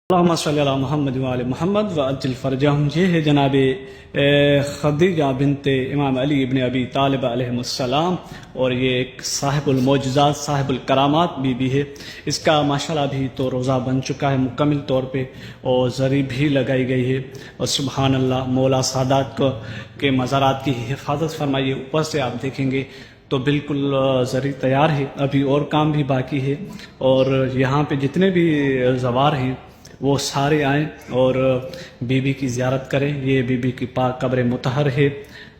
اللہم صلی علی محمد وآل محمد وعجل فرجہم۔ یہ ہے جناب خدیجہ بنت امام علی ابن ابی طالب علیہ السلام، اور یہ ایک صاحب المعجزات صاحب الکرامات بی ہے۔ اس کا ماشاءاللہ بھی تو روزہ بن چکا ہے مکمل طور پہ، اور زری بھی لگائی گئی ہے، اور سبحان اللہ مولا سادات کے مزارات کی حفاظت فرمائیے۔ اوپر سے آپ دیکھیں گے تو بالکل زری تیار ہے، ابھی اور کام بھی باقی ہے، اور یہاں پہ جتنے بھی زوار ہیں وہ سارے آئیں اور بی بی کی زیارت کریں۔ یہ بی بی کی پاک قبر مطہر ہے،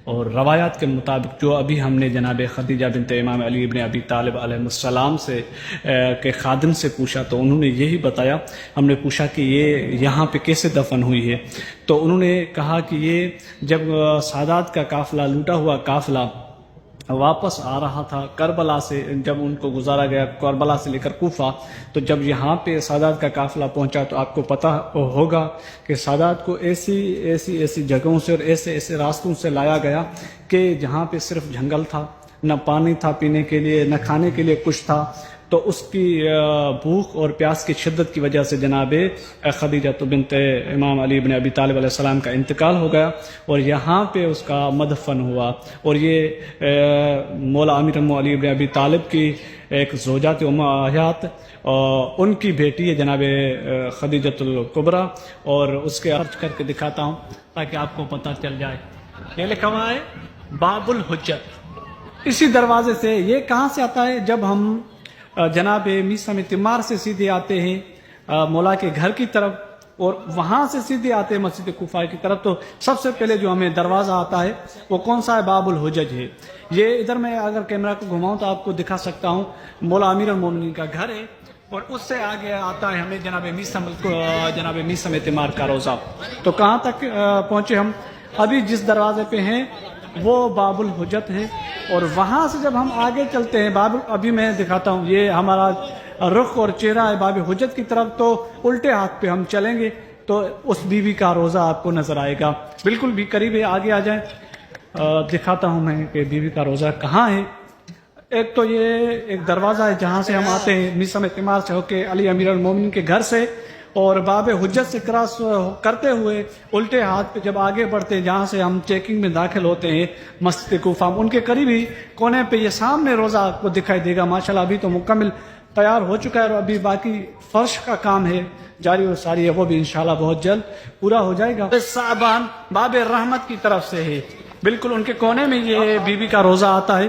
اور روایات کے مطابق جو ابھی ہم نے جناب خدیجہ بنت امام علی ابن ابی طالب علیہ السلام سے کے خادم سے پوچھا تو انہوں نے یہی بتایا۔ ہم نے پوچھا کہ یہ یہاں پہ کیسے دفن ہوئی ہے، تو انہوں نے کہا کہ یہ جب سادات کا قافلہ لوٹا ہوا قافلہ واپس آ رہا تھا کربلا سے، جب ان کو گزارا گیا کربلا سے لے کر کوفہ، تو جب یہاں پہ سادات کا قافلہ پہنچا تو آپ کو پتہ ہوگا کہ سادات کو ایسی جگہوں سے اور ایسے راستوں سے لایا گیا کہ جہاں پہ صرف جنگل تھا، نہ پانی تھا پینے کے لیے، نہ کھانے کے لیے کچھ تھا۔ تو اس کی بھوک اور پیاس کی شدت کی وجہ سے جناب خدیجہ بنت امام علی بن ابی طالب علیہ السلام کا انتقال ہو گیا، اور یہاں پہ اس کا مدفن ہوا۔ اور یہ مولا امیر علی بن ابی طالب کی ایک زوجات حیات ان کی بیٹی ہے جناب خدیجۃ الکبریٰ، اور اس کے عرض کر کے دکھاتا ہوں تاکہ آپ کو پتہ چل جائے۔ یہ لکھا ہوا ہے باب الحجت، اسی دروازے سے۔ یہ کہاں سے آتا ہے؟ جب ہم جناب میسم تمار سے سیدھے آتے ہیں مولا کے گھر کی طرف، اور وہاں سے سیدھے آتے ہیں مسجد کوفہ کی طرف، تو سب سے پہلے جو ہمیں دروازہ آتا ہے وہ کون سا ہے؟ باب الحجج ہے۔ یہ ادھر میں اگر کیمرہ کو گھماؤں تو آپ کو دکھا سکتا ہوں، مولا امیر المومنین کا گھر ہے، اور اس سے آگے آتا ہے ہمیں جناب میسم تمار کا روزہ۔ تو کہاں تک پہنچے ہم؟ ابھی جس دروازے پہ ہیں وہ باب الحجت ہے، اور وہاں سے جب ہم آگے چلتے ہیں ابھی میں دکھاتا ہوں، یہ ہمارا رخ اور چہرہ ہے باب حجت کی طرف، تو الٹے ہاتھ پہ ہم چلیں گے تو اس بیوی کا روزہ آپ کو نظر آئے گا، بالکل بھی قریب ہے۔ آگے آ جائیں، دکھاتا ہوں میں کہ بیوی کا روزہ کہاں ہے۔ ایک تو یہ ایک دروازہ ہے جہاں سے ہم آتے ہیں میسم تمار سے ہو کے علی امیر المومنین کے گھر سے، اور باب حجت سے کراس کرتے ہوئے الٹے ہاتھ پہ جب آگے بڑھتے ہیں جہاں سے ہم چیکنگ میں داخل ہوتے ہیں مسجد کوفہ، ان کے قریب ہی کونے پہ یہ سامنے روزہ آپ کو دکھائی دے گا۔ ماشاءاللہ ابھی تو مکمل تیار ہو چکا ہے، اور ابھی باقی فرش کا کام ہے جاری و ساری ہے، وہ بھی انشاءاللہ بہت جلد پورا ہو جائے گا۔ صعبان باب رحمت کی طرف سے ہے، بالکل ان کے کونے میں یہ بی بی کا روزہ آتا ہے۔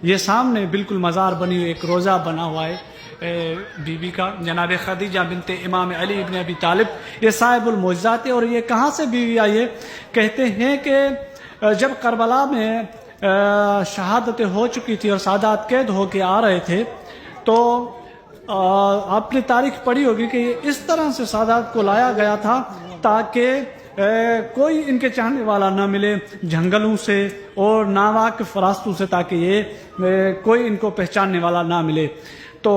یہ سامنے بالکل مزار بنی ہوئی ایک روزہ بنا ہوا ہے بی بی کا، جناب خدیجہ بنت امام علی ابن ابی طالب، یہ صاحب المعجزات ہے۔ اور یہ کہاں سے بیوی آئی ہے؟ کہتے ہیں کہ جب کربلا میں شہادت ہو چکی تھی اور سادات قید ہو کے آ رہے تھے، تو آپ نے تاریخ پڑھی ہوگی کہ اس طرح سے سادات کو لایا گیا تھا تاکہ کوئی ان کے چاہنے والا نہ ملے جنگلوں سے اور ناواقف راستوں سے، تاکہ یہ کوئی ان کو پہچاننے والا نہ ملے۔ تو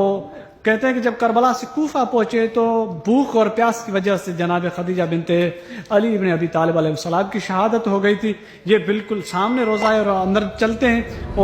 کہتے ہیں کہ جب کربلا سے کوفہ پہنچے تو بھوک اور پیاس کی وجہ سے جناب خدیجہ بنت علی ابن ابی طالب علیہ السلام کی شہادت ہو گئی تھی۔ یہ بالکل سامنے روزہ ہے، اور اندر چلتے ہیں